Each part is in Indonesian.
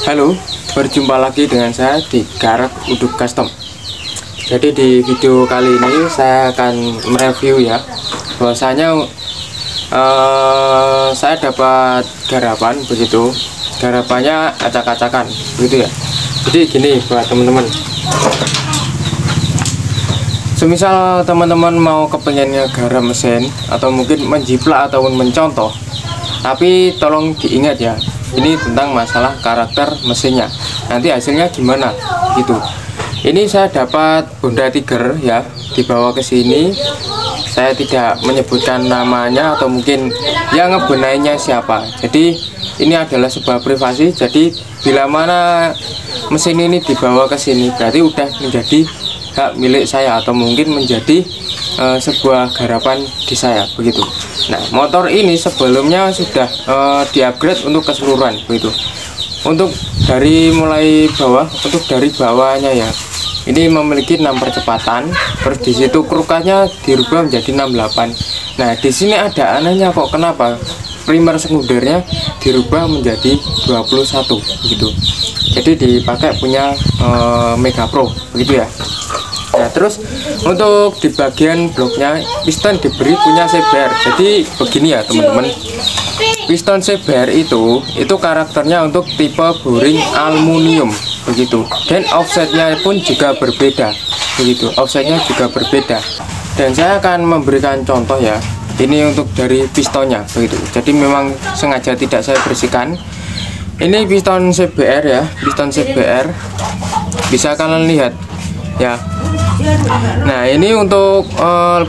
Halo, berjumpa lagi dengan saya di Garage Uduk Custom. Jadi di video kali ini saya akan mereview ya, bahwasanya saya dapat garapan begitu. Garapannya acak-acakan begitu ya. Jadi gini buat teman-teman, semisal teman-teman mau kepengennya garam mesin atau mungkin menjiplak ataupun mencontoh, tapi tolong diingat ya, ini tentang masalah karakter mesinnya, nanti hasilnya gimana gitu. Ini saya dapat Honda Tiger ya, dibawa ke sini. Saya tidak menyebutkan namanya atau mungkin yang ngebenainya siapa. Jadi ini adalah sebuah privasi. Jadi bila mana mesin ini dibawa ke sini, berarti udah menjadi hak milik saya atau mungkin menjadi sebuah garapan di saya begitu. Nah, motor ini sebelumnya sudah di-upgrade untuk keseluruhan begitu. Untuk dari mulai bawah, untuk dari bawahnya ya, ini memiliki 6 percepatan, terus di situ krukanya dirubah menjadi 68. Nah, di sini ada anehnya kok, kenapa primer sekundernya dirubah menjadi 21 begitu. Jadi dipakai punya Mega Pro begitu ya. Nah, terus untuk di bagian bloknya piston diberi punya CBR. Jadi begini ya teman-teman, piston CBR itu karakternya untuk tipe boring aluminium begitu, dan offsetnya pun juga berbeda begitu, offsetnya juga berbeda. Dan saya akan memberikan contoh ya, ini untuk dari pistonnya begitu. Jadi memang sengaja tidak saya bersihkan. Ini piston CBR ya, piston CBR bisa kalian lihat ya. Nah, ini untuk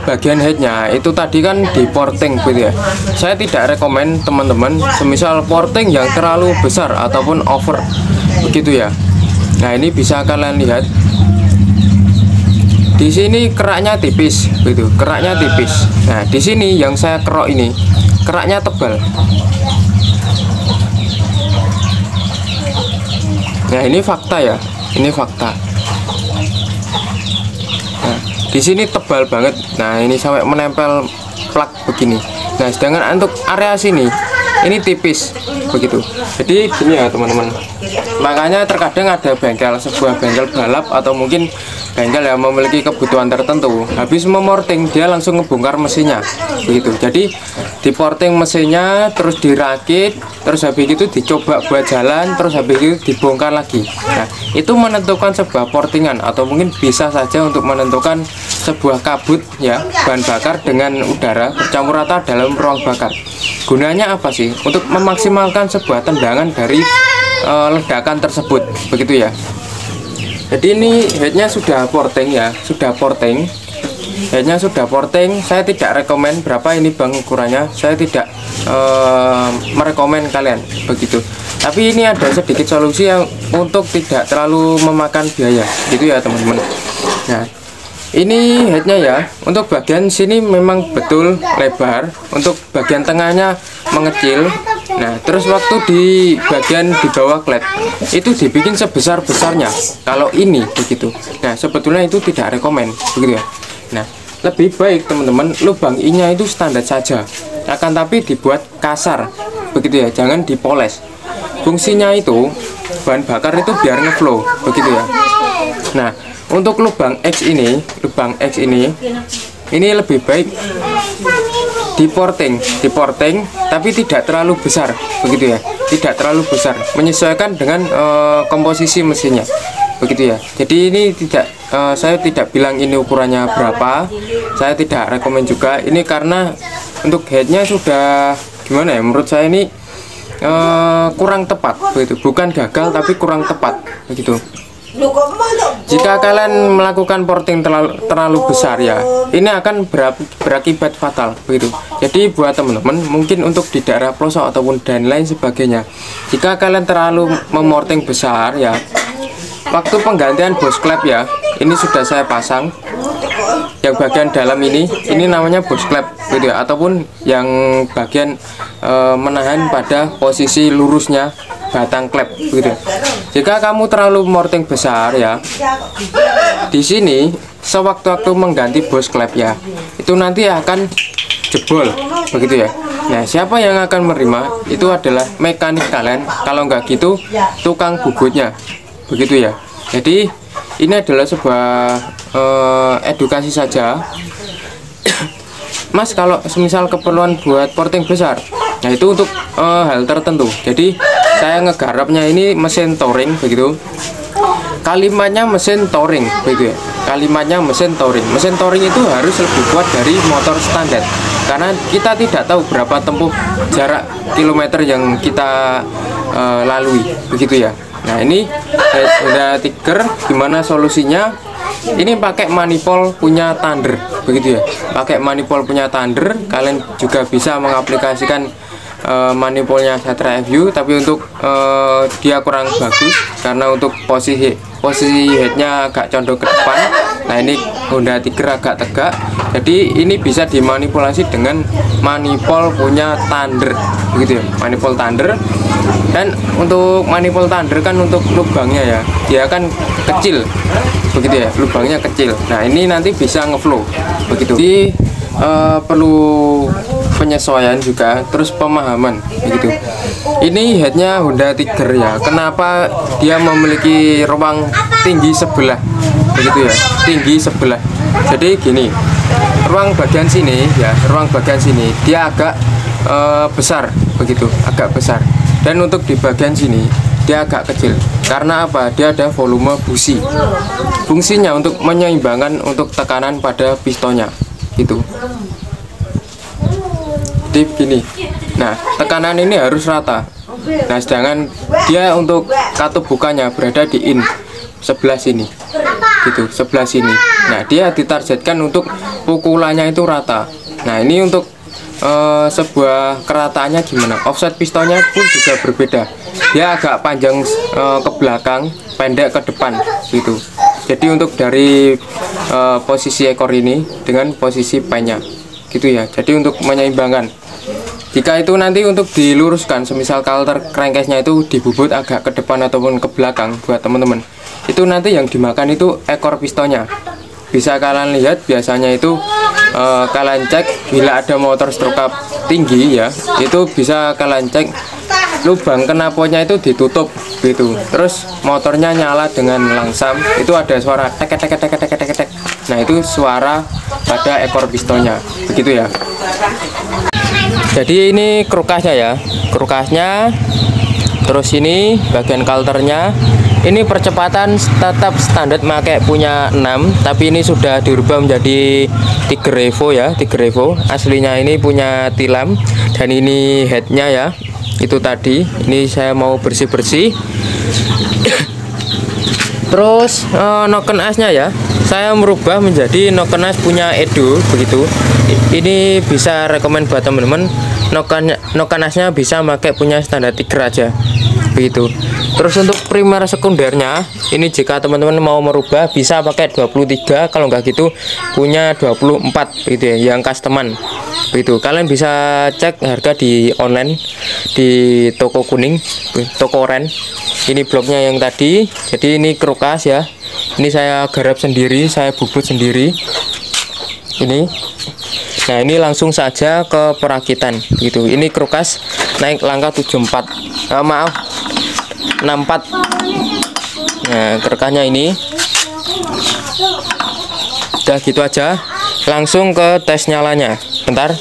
bagian headnya itu tadi kan di porting gitu ya. Saya tidak rekomend teman-teman semisal porting yang terlalu besar ataupun over begitu ya. Nah, ini bisa kalian lihat di sini keraknya tipis begitu, keraknya tipis. Nah, di sini yang saya kerok ini keraknya tebal. Nah, ini fakta ya, ini fakta. Nah, di sini tebal banget. Nah, ini sampai menempel plak begini. Nah, sedangkan untuk area sini ini tipis begitu. Jadi gini ya teman-teman, makanya terkadang ada bengkel, sebuah bengkel balap atau mungkin bengkel yang memiliki kebutuhan tertentu, habis memorting dia langsung ngebongkar mesinnya begitu. Jadi diporting mesinnya, terus dirakit, terus habis itu dicoba buat jalan, terus habis itu dibongkar lagi. Nah, itu menentukan sebuah portingan atau mungkin bisa saja untuk menentukan sebuah kabut ya, bahan bakar dengan udara bercampur rata dalam ruang bakar. Gunanya apa sih? Untuk memaksimalkan sebuah tendangan dari ledakan tersebut begitu ya. Jadi ini headnya sudah porting ya, sudah porting. Headnya sudah porting. Saya tidak rekomend berapa ini bang ukurannya. Saya tidak merekomend kalian begitu. Tapi ini ada sedikit solusi yang untuk tidak terlalu memakan biaya gitu ya teman-teman. Nah, ini headnya ya, untuk bagian sini memang betul lebar, untuk bagian tengahnya mengecil. Nah, terus waktu di bagian di bawah klep itu dibikin sebesar-besarnya kalau ini begitu. Nah, sebetulnya itu tidak rekomend begitu ya. Nah, lebih baik teman-teman lubang I-nya itu standar saja, akan tapi dibuat kasar begitu ya, jangan dipoles. Fungsinya itu bahan bakar itu biar ngeflow begitu ya. Nah, untuk lubang X ini lebih baik diporting tapi tidak terlalu besar begitu ya, tidak terlalu besar, menyesuaikan dengan komposisi mesinnya begitu ya. Jadi ini tidak saya tidak bilang ini ukurannya berapa, saya tidak rekomend juga ini, karena untuk headnya sudah gimana ya, menurut saya ini kurang tepat begitu, bukan gagal tapi kurang tepat begitu. Jika kalian melakukan porting terlalu besar ya, ini akan berakibat fatal begitu. Jadi buat teman-teman mungkin untuk di daerah pelosok ataupun dan lain sebagainya, jika kalian terlalu memorting besar ya, waktu penggantian bos klep ya, ini sudah saya pasang yang bagian dalam ini namanya bos klep gitu ya, ataupun yang bagian menahan pada posisi lurusnya batang klep gitu. Jika kamu terlalu morting besar ya, di sini sewaktu-waktu mengganti bos klep ya, itu nanti akan jebol begitu ya. Nah, siapa yang akan menerima itu adalah mekanik kalian, kalau nggak gitu tukang bubutnya, begitu ya. Jadi ini adalah sebuah edukasi saja. Mas, kalau semisal keperluan buat porting besar, nah itu untuk hal tertentu. Jadi saya ngegarapnya ini mesin touring, begitu. Kalimatnya mesin touring, begitu ya. Kalimatnya mesin touring. Mesin touring itu harus lebih kuat dari motor standar, karena kita tidak tahu berapa tempuh jarak kilometer yang kita lalui, begitu ya. Nah, ini Honda Tiger, gimana solusinya? Ini pakai manifold punya Thunder, begitu ya. Pakai manifold punya Thunder, kalian juga bisa mengaplikasikan manifoldnya Satria FU, tapi untuk dia kurang bagus karena untuk posisi headnya agak condong ke depan. Nah, ini Honda Tiger agak tegak, jadi ini bisa dimanipulasi dengan manifold punya Thunder, begitu ya, manifold Thunder. Dan untuk manifold Thunder kan untuk lubangnya ya, dia kan kecil, begitu ya, lubangnya kecil. Nah, ini nanti bisa ngeflow, begitu. Jadi perlu penyesuaian juga, terus pemahaman, begitu. Ini headnya Honda Tiger ya, kenapa dia memiliki ruang tinggi sebelah, begitu ya, tinggi sebelah. Jadi gini, ruang bagian sini ya, ruang bagian sini dia agak besar, begitu, agak besar. Dan untuk di bagian sini dia agak kecil. Karena apa? Dia ada volume busi. Fungsinya untuk menyeimbangkan untuk tekanan pada pistonnya, gitu. Jadi begini. Nah, tekanan ini harus rata. Nah, sedangkan dia untuk katup bukanya berada di in sebelah sini, gitu, sebelah sini. Nah, dia ditargetkan untuk pukulannya itu rata. Nah, ini untuk sebuah kerataannya gimana? Offset pistonnya pun juga berbeda. Dia agak panjang ke belakang, pendek ke depan, gitu. Jadi untuk dari posisi ekor ini dengan posisi pennya, gitu ya. Jadi untuk menyeimbangkan. Jika itu nanti untuk diluruskan, semisal coulter crankcase-nya itu dibubut agak ke depan ataupun ke belakang buat teman-teman, itu nanti yang dimakan itu ekor pistonnya. Bisa kalian lihat, biasanya itu kalian cek bila ada motor stroke up tinggi ya, itu bisa kalian cek lubang knalpotnya itu ditutup, gitu. Terus motornya nyala dengan langsam, itu ada suara tek tek tek tek tek tek tek. Nah, itu suara pada ekor pistonnya, begitu ya. Jadi ini krukasnya ya, krukasnya. Terus ini bagian coulternya. Ini percepatan tetap standar pakai punya 6, tapi ini sudah dirubah menjadi Tiger Evo ya, Tiger Evo. Aslinya ini punya tilam, dan ini headnya ya, itu tadi. Ini saya mau bersih-bersih. Terus noken asnya ya, saya merubah menjadi noken as punya Edo, begitu. Ini bisa rekomend buat teman-teman, noken asnya bisa pakai punya standar Tiger aja, begitu. Terus untuk primer sekundernya, ini jika teman-teman mau merubah bisa pakai 23, kalau nggak gitu punya 24, gitu ya, yang customan, begitu. Kalian bisa cek harga di online di toko kuning, toko oren. Ini bloknya yang tadi. Jadi ini krukas ya, ini saya garap sendiri, saya bubut sendiri ini. Nah, ini langsung saja ke perakitan, gitu. Ini krukas naik langkah 74, maaf 64. Nah, kerekahnya ini udah gitu aja, langsung ke tes nyalanya. Bentar,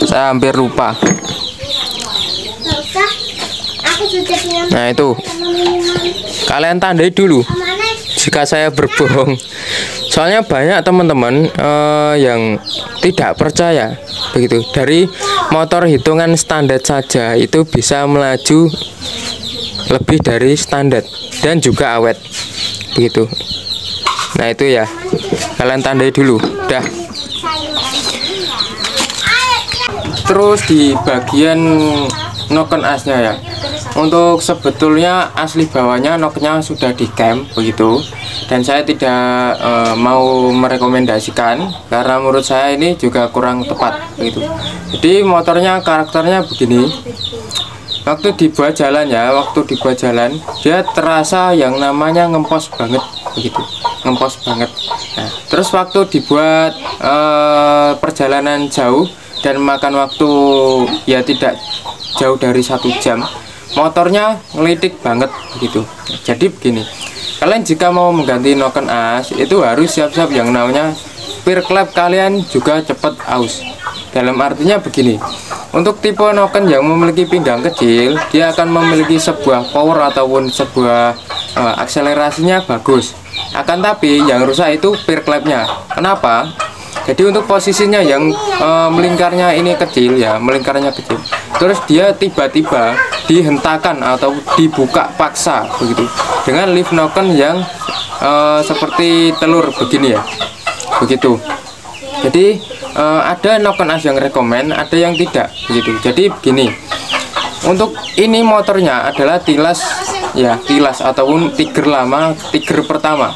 saya hampir lupa. Nah, itu kalian tandai dulu jika saya berbohong, soalnya banyak teman-teman yang tidak percaya, begitu. Dari motor hitungan standar saja itu bisa melaju lebih dari standar dan juga awet, begitu. Nah, itu ya, kalian tandai dulu dah. Terus di bagian noken asnya ya, untuk sebetulnya asli bawahnya noknya sudah di cam, begitu. Dan saya tidak mau merekomendasikan karena menurut saya ini juga kurang tepat, begitu. Jadi motornya karakternya begini. Waktu dibuat jalan ya, waktu dibuat jalan dia terasa yang namanya ngempos banget, begitu. ngempos banget. Nah, terus waktu dibuat perjalanan jauh dan makan waktu ya tidak jauh dari 1 jam, motornya ngelitik banget begitu. Jadi begini, kalian jika mau mengganti noken as itu harus siap-siap yang namanya spear clamp kalian juga cepat aus. Dalam artinya begini, untuk tipe noken yang memiliki pinggang kecil, dia akan memiliki sebuah power ataupun sebuah akselerasinya bagus. Akan tapi yang rusak itu spear clampnya. Kenapa? Jadi untuk posisinya yang melingkarnya ini kecil ya, melingkarnya kecil. Terus dia tiba-tiba dihentakan atau dibuka paksa begitu dengan lift noken yang seperti telur begini ya, begitu. Jadi ada noken as yang rekomend, ada yang tidak begitu. Jadi begini, untuk ini motornya adalah tilas ya, tilas ataupun tiger lama, tiger pertama.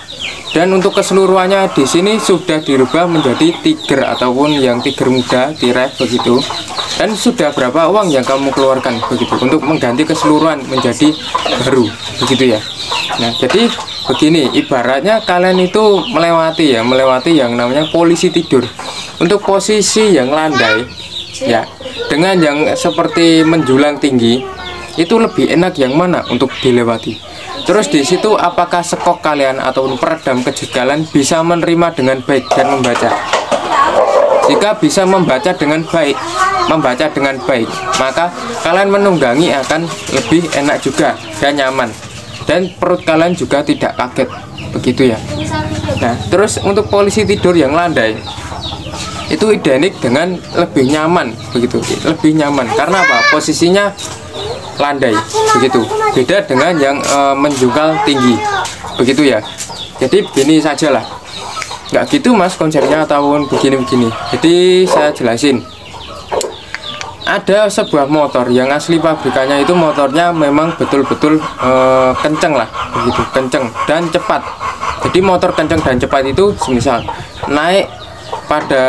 Dan untuk keseluruhannya di sini sudah dirubah menjadi tiger ataupun yang tiger muda, tirek begitu. Dan sudah berapa uang yang kamu keluarkan begitu untuk mengganti keseluruhan menjadi baru begitu ya. Nah, jadi begini, ibaratnya kalian itu melewati yang namanya polisi tidur. Untuk posisi yang landai ya, dengan yang seperti menjulang tinggi, itu lebih enak yang mana untuk dilewati. Terus di situ apakah skok kalian ataupun peredam kejut kalian bisa menerima dengan baik dan membaca. Jika bisa membaca dengan baik, maka kalian menunggangi akan lebih enak juga dan nyaman. Dan perut kalian juga tidak kaget, begitu ya. Nah, terus untuk polisi tidur yang landai itu identik dengan lebih nyaman, begitu. Lebih nyaman karena apa? Posisinya landai, begitu. Beda dengan yang menjungkal tinggi, begitu ya. Jadi begini sajalah. Nggak gitu mas konsepnya ataupun begini-begini. Jadi saya jelasin. Ada sebuah motor yang asli pabrikannya itu motornya memang betul-betul kenceng lah, begitu, kenceng dan cepat. Jadi motor kenceng dan cepat itu semisal naik pada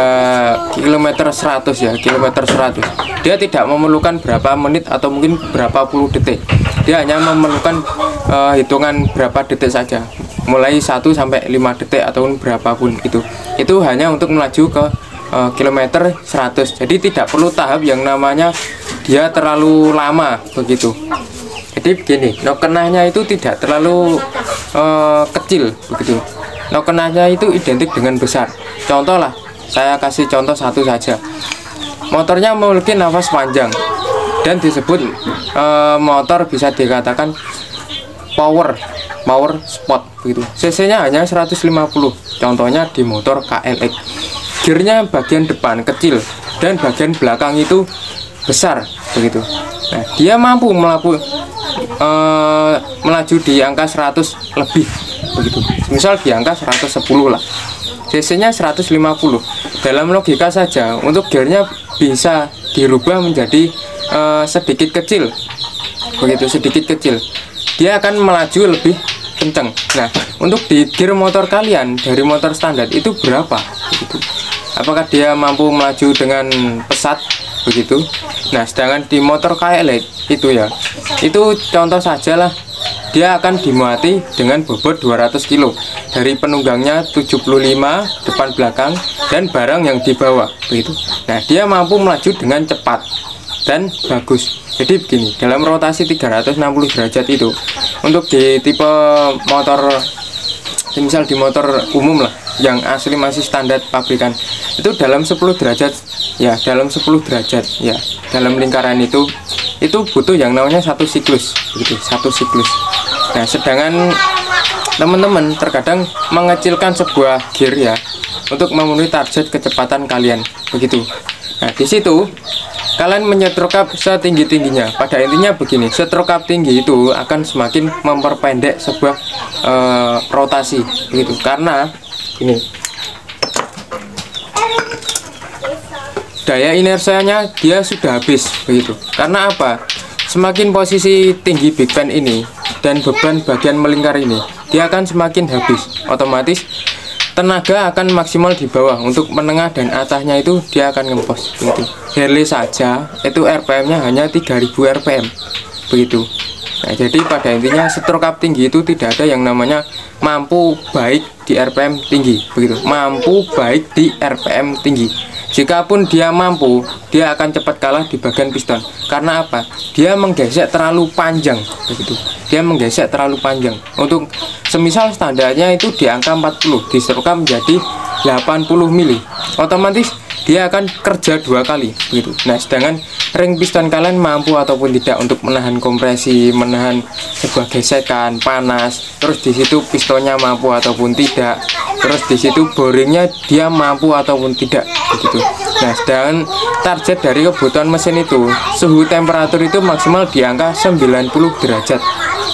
kilometer 100 ya, kilometer 100 dia tidak memerlukan berapa menit atau mungkin berapa puluh detik. Dia hanya memerlukan hitungan berapa detik saja, mulai 1 sampai 5 detik ataupun berapapun itu hanya untuk melaju ke kilometer 100. Jadi tidak perlu tahap yang namanya dia terlalu lama begitu. Jadi begini, nokenahnya itu tidak terlalu kecil begitu. Nokenahnya itu identik dengan besar. Contoh lah, saya kasih contoh satu saja. Motornya memiliki nafas panjang dan disebut motor bisa dikatakan power sport begitu. CC-nya hanya 150. Contohnya di motor KLX. Gearnya bagian depan kecil dan bagian belakang itu besar begitu. Nah, dia mampu melaju di angka 100 lebih begitu. Misal di angka 110 lah. CC-nya 150. Dalam logika saja, untuk gearnya bisa dirubah menjadi sedikit kecil. Begitu, sedikit kecil. Dia akan melaju lebih kencang. Nah, untuk di gear motor kalian dari motor standar itu berapa begitu? Apakah dia mampu melaju dengan pesat begitu? Nah, sedangkan di motor KLX itu ya, itu contoh saja lah, dia akan dimuati dengan bobot 200 kg dari penunggangnya 75 depan belakang dan barang yang dibawa begitu. Nah, dia mampu melaju dengan cepat dan bagus. Jadi begini, dalam rotasi 360 derajat itu untuk di tipe motor, misal di motor umum lah yang asli masih standar pabrikan, itu dalam 10 derajat ya, dalam 10 derajat ya, dalam lingkaran itu butuh yang namanya satu siklus begitu, satu siklus. Nah, sedangkan teman-teman terkadang mengecilkan sebuah gear ya untuk memenuhi target kecepatan kalian begitu. Nah, di situ kalian menyetruk up setinggi-tingginya. Pada intinya begini, setruk up tinggi itu akan semakin memperpendek sebuah rotasi begitu. Karena ini daya inersianya dia sudah habis begitu. Karena apa? Semakin posisi tinggi big fan ini dan beban bagian melingkar ini, dia akan semakin habis. Otomatis tenaga akan maksimal di bawah. Untuk menengah dan atasnya itu dia akan ngempos begitu. Harley saja itu RPM nya hanya 3000 RPM begitu. Nah, jadi pada intinya stroke up tinggi itu tidak ada yang namanya mampu baik di RPM tinggi, begitu. Mampu baik di RPM tinggi. Jikapun dia mampu, dia akan cepat kalah di bagian piston. Karena apa? Dia menggesek terlalu panjang, begitu. Dia menggesek terlalu panjang. Untuk semisal standarnya itu di angka 40, di stroke up menjadi 80 mili. Otomatis dia akan kerja 2 kali, begitu. Nah, sedangkan ring piston kalian mampu ataupun tidak untuk menahan kompresi, menahan sebuah gesekan, panas. Terus di situ pistonnya mampu ataupun tidak. Terus di situ boringnya dia mampu ataupun tidak, begitu. Nah, sedangkan target dari kebutuhan mesin itu suhu temperatur itu maksimal di angka 90 derajat,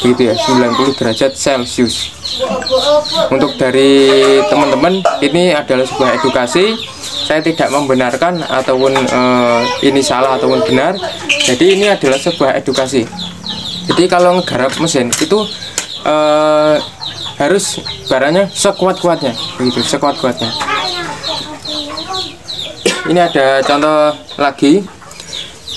begitu ya, 90 derajat Celcius. Untuk dari teman-teman, ini adalah sebuah edukasi. Saya tidak membenarkan ataupun ini salah ataupun benar. Jadi ini adalah sebuah edukasi. Jadi kalau ngegarap mesin itu harus barangnya sekuat-kuatnya, begitu, sekuat-kuatnya. Ini ada contoh lagi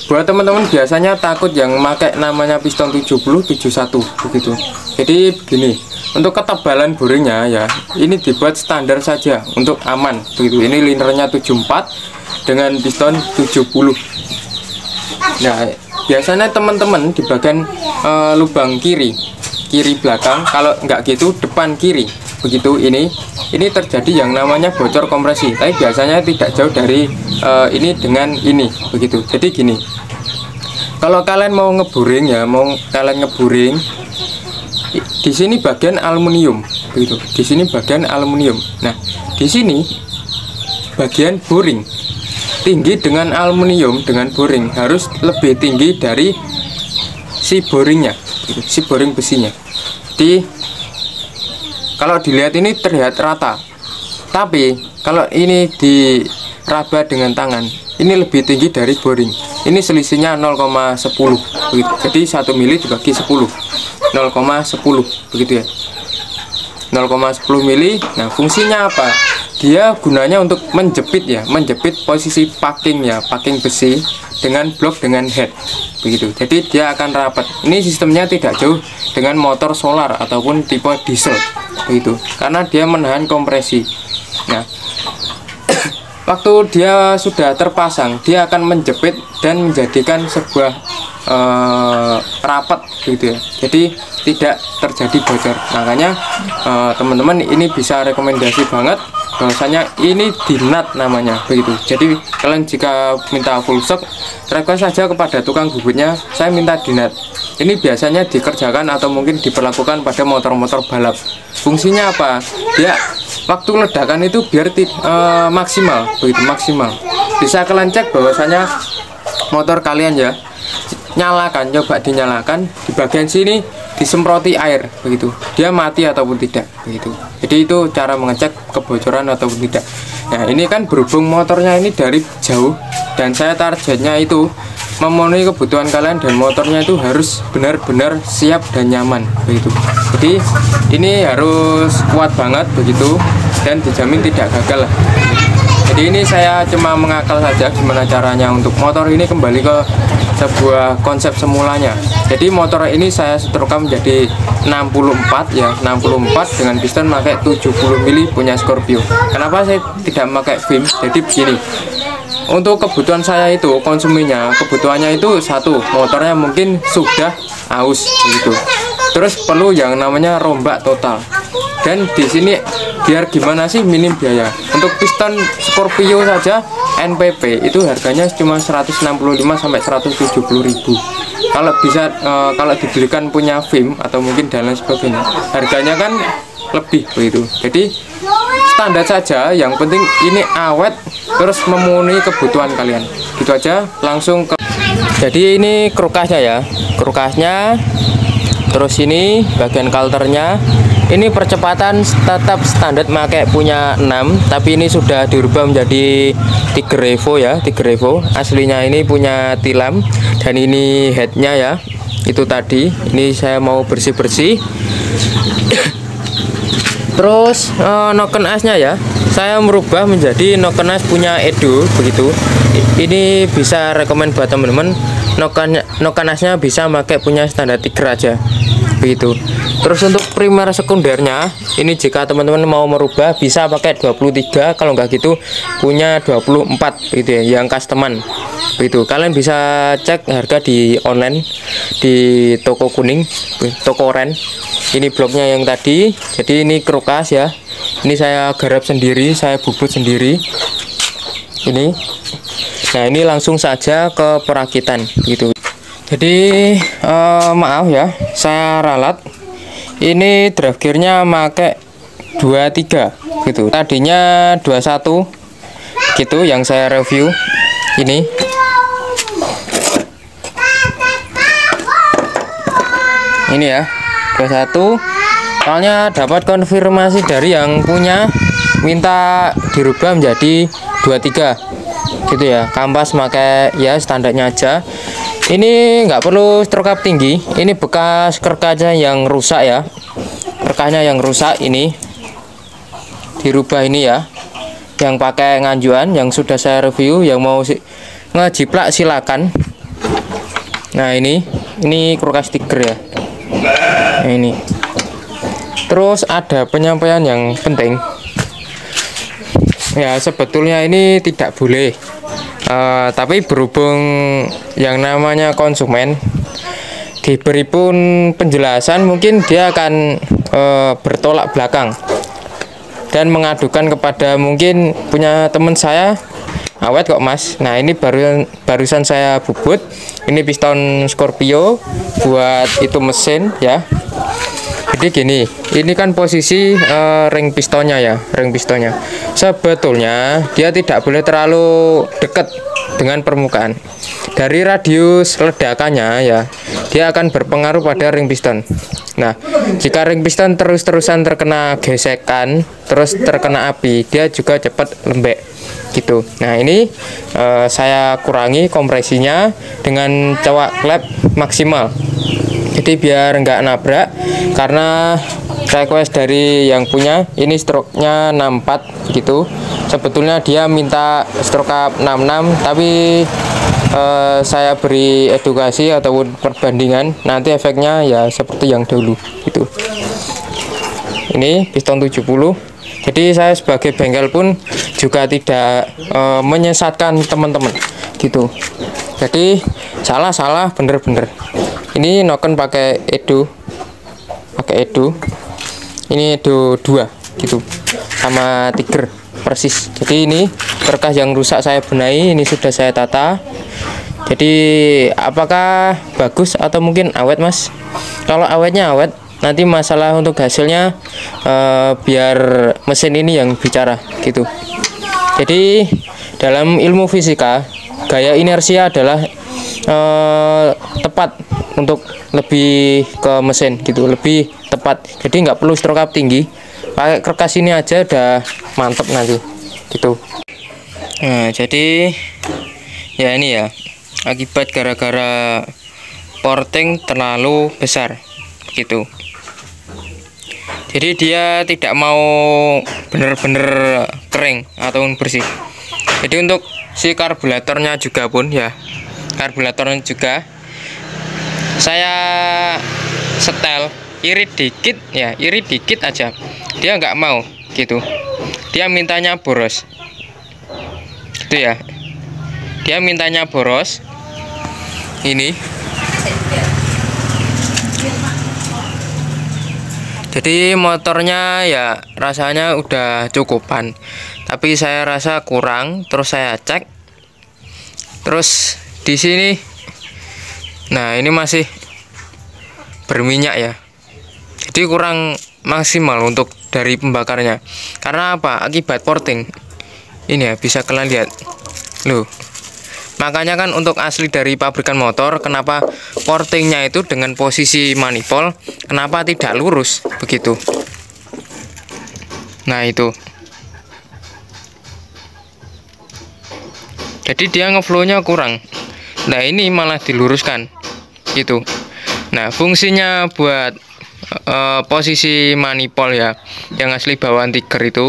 buat teman-teman biasanya takut yang pakai namanya piston 70 71, begitu. Jadi begini, untuk ketebalan boringnya ya, ini dibuat standar saja untuk aman, begitu. Ini linernya 74 dengan piston 70. Nah, biasanya teman-teman di bagian lubang kiri belakang, kalau nggak gitu depan kiri, begitu, ini terjadi yang namanya bocor kompresi. Tapi biasanya tidak jauh dari ini dengan ini, begitu. Jadi gini, kalau kalian mau ngeburing ya, di sini bagian aluminium, begitu. Di sini bagian aluminium. Nah, di sini bagian boring. Tinggi dengan aluminium dengan boring harus lebih tinggi dari si boringnya, gitu, si boring besinya. Jadi kalau dilihat ini terlihat rata, tapi kalau ini diraba dengan tangan, ini lebih tinggi dari boring. Ini selisihnya 0,10, begitu. Jadi 1 mili dibagi 10, 0,10, begitu ya, 0,10 mili. Nah, fungsinya apa? Dia gunanya untuk menjepit ya, menjepit posisi packing ya, packing besi dengan blok dengan head, begitu. Jadi dia akan rapat. Ini sistemnya tidak jauh dengan motor solar ataupun tipe diesel, begitu, karena dia menahan kompresi. Nah, waktu dia sudah terpasang, dia akan menjepit dan menjadikan sebuah rapat, gitu ya. Jadi tidak terjadi bocor. Makanya teman-teman ini bisa rekomendasi banget bahwasanya ini dinat namanya, begitu. Jadi kalian jika minta full shock, request saja kepada tukang bubutnya, saya minta dinat. Ini biasanya dikerjakan atau mungkin diperlakukan pada motor-motor balap. Fungsinya apa? Dia waktu ledakan itu biar maksimal, begitu, maksimal. Bisa kalian cek bahwasanya motor kalian ya, nyalakan, coba dinyalakan, di bagian sini disemproti air, begitu, dia mati ataupun tidak, begitu. Jadi itu cara mengecek kebocoran ataupun tidak. Nah, ini kan berhubung motornya ini dari jauh dan saya targetnya itu memenuhi kebutuhan kalian, dan motornya itu harus benar-benar siap dan nyaman, begitu. Jadi ini harus kuat banget, begitu, dan dijamin tidak gagal lah. Jadi ini saya cuma mengakal saja gimana caranya untuk motor ini kembali ke sebuah konsep semulanya. Jadi motor ini saya setrika menjadi 64 ya, 64 dengan piston pakai 70 mili punya Scorpio. Kenapa saya tidak memakai VIM? Jadi begini, untuk kebutuhan saya itu konsumennya, kebutuhannya itu satu, motornya mungkin sudah aus, begitu. Terus perlu yang namanya rombak total. Dan di sini biar gimana sih minim biaya. Untuk piston Scorpio saja NPP itu harganya cuma 165 sampai 170 ribu. Kalau bisa kalau dibelikan punya VIM atau mungkin dan lain sebagainya, harganya kan lebih, begitu. Jadi standar saja, yang penting ini awet terus memenuhi kebutuhan kalian. Gitu aja, langsung ke. Jadi ini krukasnya ya, krukasnya. Terus ini bagian kalternya. Ini percepatan tetap standar pakai punya 6, tapi ini sudah dirubah menjadi Tiger Evo ya, Tiger Evo. Aslinya ini punya tilam, dan ini headnya ya. Itu tadi, ini saya mau bersih-bersih. Terus noken asnya ya, saya merubah menjadi noken as punya Edo begitu. Ini bisa rekomend buat teman-teman. Noken asnya bisa pakai punya standar Tiger aja begitu. Terus untuk primer sekundernya ini jika teman-teman mau merubah bisa pakai 23, kalau nggak gitu punya 24 gitu ya, yang customan begitu. Kalian bisa cek harga di online di toko kuning, toko oren. Ini bloknya yang tadi, jadi ini kerukas ya, ini saya garap sendiri, saya bubut sendiri ini. Nah ini langsung saja ke perakitan gitu. Jadi maaf ya, saya ralat. Ini drive gearnya pakai 23 gitu. Tadinya 21 gitu yang saya review. Ini. Ini ya, 21. Soalnya dapat konfirmasi dari yang punya minta dirubah menjadi 23 gitu ya. Kampas pakai ya standarnya aja. Ini nggak perlu stroke up tinggi. Ini bekas kerkanya yang rusak ya. Kerkanya yang rusak ini dirubah ini ya. Yang pakai nganjuan yang sudah saya review. Yang mau ngejiplak silakan. Nah ini kerkas Tiger ya. Nah, ini. Terus ada penyampaian yang penting. Ya sebetulnya ini tidak boleh. Tapi berhubung yang namanya konsumen diberi pun penjelasan, mungkin dia akan bertolak belakang dan mengadukan kepada mungkin punya teman saya, awet kok mas. Nah ini barusan saya bubut, ini piston Scorpio buat itu mesin ya. Jadi gini, ini kan posisi ring pistonnya ya, ring pistonnya. Sebetulnya dia tidak boleh terlalu dekat dengan permukaan. Dari radius ledakannya ya, dia akan berpengaruh pada ring piston. Nah, jika ring piston terus-terusan terkena gesekan, terus terkena api, dia juga cepat lembek gitu. Nah ini saya kurangi kompresinya dengan cawak klep maksimal. Jadi biar nggak nabrak, karena request dari yang punya ini stroke-nya 64 gitu. Sebetulnya dia minta stroke up 66, tapi saya beri edukasi ataupun perbandingan, nanti efeknya ya seperti yang dulu gitu. Ini piston 70. Jadi saya sebagai bengkel pun juga tidak menyesatkan teman-teman gitu. Jadi salah bener-bener. Ini noken pakai Edo, ini Edo 2 gitu, sama Tiger persis. Jadi ini berkas yang rusak saya benahi, ini sudah saya tata. Jadi apakah bagus atau mungkin awet mas? Kalau awetnya awet, nanti masalah untuk hasilnya biar mesin ini yang bicara gitu. Jadi dalam ilmu fisika, gaya inersia adalah tepat untuk lebih ke mesin gitu, lebih tepat. Jadi nggak perlu stroke up tinggi, pakai kerkas ini aja udah mantep nanti gitu. Nah jadi ya ini ya, akibat gara-gara porting terlalu besar gitu. Jadi dia tidak mau bener-bener kering ataupun bersih. Jadi untuk si karburatornya juga pun ya, karburatornya juga saya setel irit dikit ya, irit dikit aja, dia nggak mau gitu. Dia mintanya boros gitu ya, dia mintanya boros ini. Jadi motornya ya rasanya udah cukupan, tapi saya rasa kurang. Terus saya cek, terus di sini, nah ini masih berminyak ya. Jadi kurang maksimal untuk dari pembakarnya. Karena apa? Akibat porting. Ini ya, bisa kalian lihat. Loh. Makanya kan untuk asli dari pabrikan motor, kenapa portingnya itu dengan posisi manifold, kenapa tidak lurus begitu? Nah itu. Jadi dia ngeflow-nya kurang. Nah ini malah diluruskan gitu. Nah fungsinya buat posisi manifold ya, yang asli bawaan tiger itu.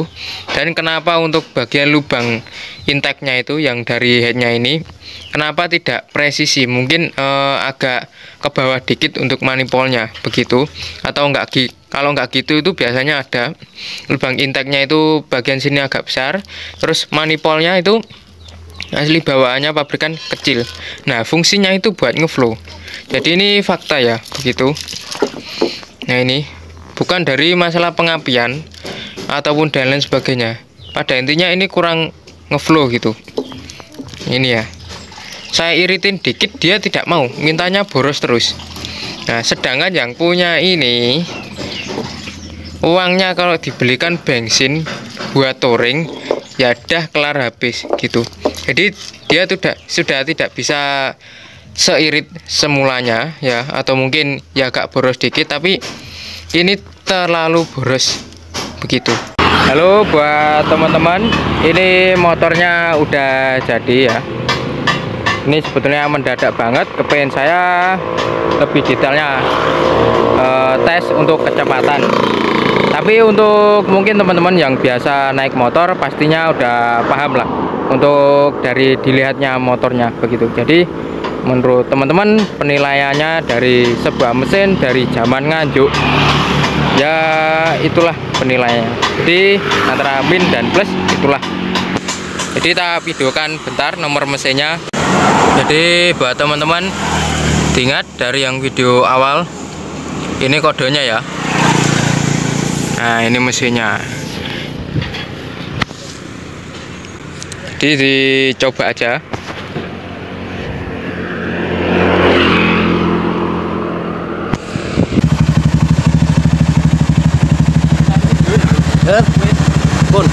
Dan kenapa untuk bagian lubang intake-nya itu yang dari headnya ini, kenapa tidak presisi? Mungkin agak ke bawah dikit untuk manifoldnya begitu, atau kalau nggak gitu itu biasanya ada lubang intake-nya itu bagian sini agak besar, terus manifoldnya itu asli bawaannya pabrikan kecil. Nah, fungsinya itu buat ngeflow. Jadi ini fakta ya, begitu. Nah, ini bukan dari masalah pengapian ataupun dan lain sebagainya. Pada intinya ini kurang ngeflow gitu. Ini ya. Saya iritin dikit dia tidak mau, mintanya boros terus. Nah, sedangkan yang punya ini uangnya kalau dibelikan bensin buat touring ya dah kelar habis gitu. Jadi dia sudah tidak bisa seirit semulanya ya, atau mungkin ya agak boros dikit, tapi ini terlalu boros begitu. Halo buat teman-teman, ini motornya udah jadi ya. Ini sebetulnya mendadak banget, kepengen saya lebih detailnya tes untuk kecepatan. Tapi untuk mungkin teman-teman yang biasa naik motor pastinya udah paham lah untuk dari dilihatnya motornya begitu. Jadi menurut teman-teman penilaiannya dari sebuah mesin dari zaman nganjuk ya, itulah penilaiannya. Jadi antara min dan plus itulah. Jadi kita videokan bentar nomor mesinnya. Jadi buat teman-teman diingat dari yang video awal, ini kodenya ya. Nah, ini mesinnya. Jadi dicoba aja. Pun.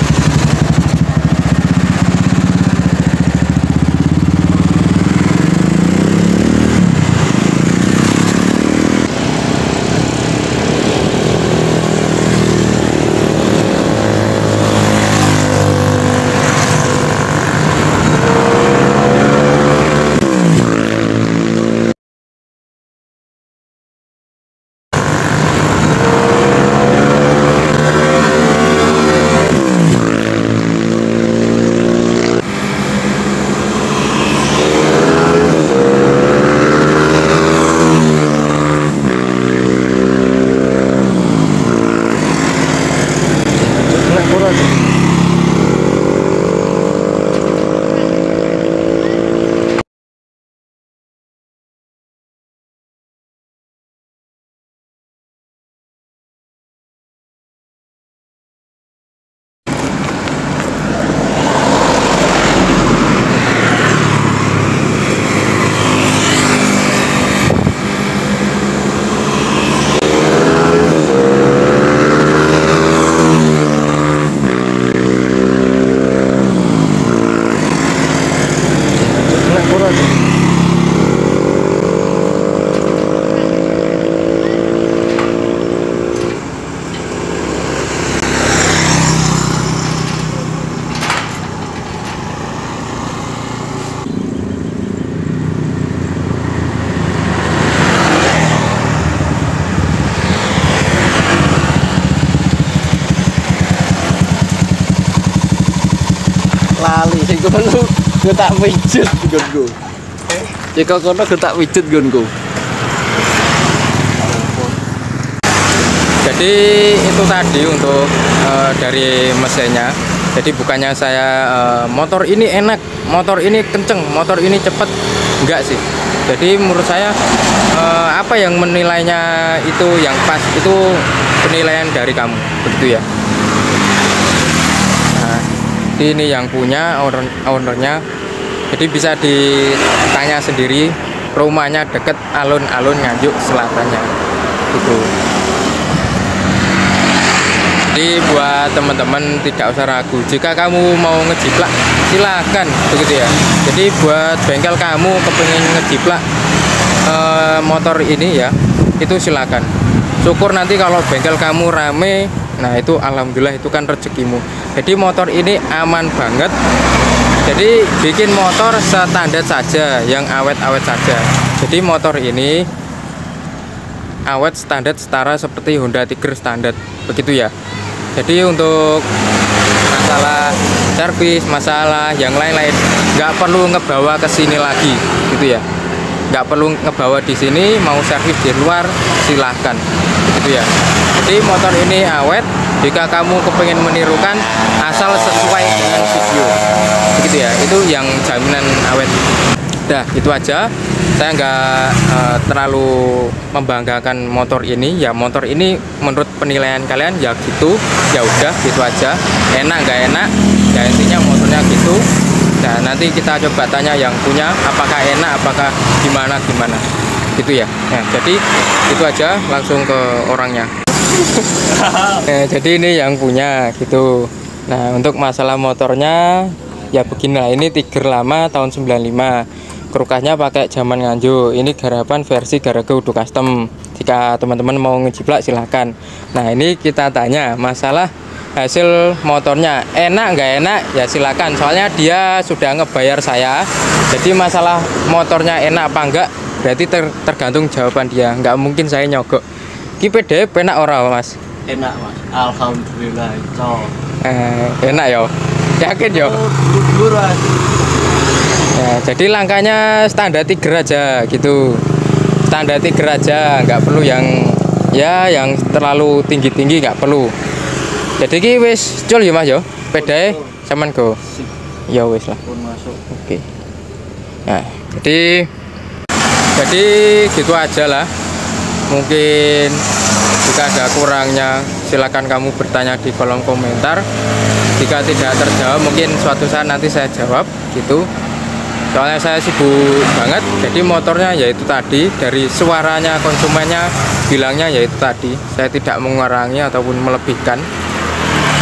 Lali sing kono gue tak pijet nggonku. Jika kono gue tak pijet nggonku. Jadi itu tadi untuk dari mesinnya. Jadi bukannya saya motor ini enak, motor ini kenceng, motor ini cepet, enggak sih. Jadi menurut saya apa yang menilainya itu yang pas itu penilaian dari kamu, begitu ya. Nah, ini yang punya ownernya. Jadi bisa ditanya sendiri, rumahnya deket alun-alun Nganjuk Selatannya, gitu. Jadi buat teman-teman tidak usah ragu, jika kamu mau ngejiplak silakan, begitu ya. Jadi buat bengkel kamu kepengen ngejiplak motor ini ya, itu silakan. Syukur nanti kalau bengkel kamu rame, nah itu alhamdulillah, itu kan rezekimu. Jadi motor ini aman banget. Jadi bikin motor standar saja, yang awet-awet saja. Jadi motor ini awet standar setara seperti Honda Tiger standar, begitu ya. Jadi untuk masalah servis, masalah yang lain-lain nggak perlu ngebawa ke sini lagi, gitu ya. Nggak perlu ngebawa di sini, mau servis di luar silahkan, gitu ya. Jadi motor ini awet, jika kamu kepengen menirukan asal sesuai dengan video, begitu ya. Itu yang jaminan awet. Dah, itu aja. Saya nggak terlalu membanggakan motor ini. Ya motor ini menurut penilaian kalian ya gitu, ya udah gitu aja. Enak nggak enak, ya intinya motornya gitu. Nah nanti kita coba tanya yang punya, apakah enak, apakah gimana gitu ya. Nah jadi itu aja, langsung ke orangnya. Nah, jadi ini yang punya gitu. Nah untuk masalah motornya ya beginilah, ini Tiger lama tahun 95. Kerukahnya pakai zaman Nganjo. Ini garapan versi Garaga Udo Custom. Jika teman-teman mau ngejiplak silahkan. Nah ini kita tanya masalah hasil motornya enak nggak enak, ya silakan. Soalnya dia sudah ngebayar saya. Jadi masalah motornya enak apa enggak berarti tergantung jawaban dia. Nggak mungkin saya nyogok. Ki PD enak ora mas? Enak mas, alhamdulillah. Enak yo. Yakin yo. Ya, jadi langkahnya standar Tiger aja gitu. Standar Tiger aja, nggak perlu yang ya yang terlalu tinggi-tinggi, nggak perlu. Jadi ki wis cul ya mas yo. Pedae sampean go. Ya wis lah. Oke. Nah, jadi gitu aja lah. Mungkin jika ada kurangnya silakan kamu bertanya di kolom komentar. Jika tidak terjawab mungkin suatu saat nanti saya jawab gitu. Soalnya saya sibuk banget, jadi motornya yaitu tadi, dari suaranya konsumennya bilangnya yaitu tadi, saya tidak mengurangi ataupun melebihkan.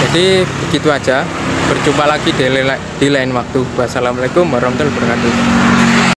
Jadi begitu aja, berjumpa lagi di lain waktu. Wassalamualaikum warahmatullahi wabarakatuh.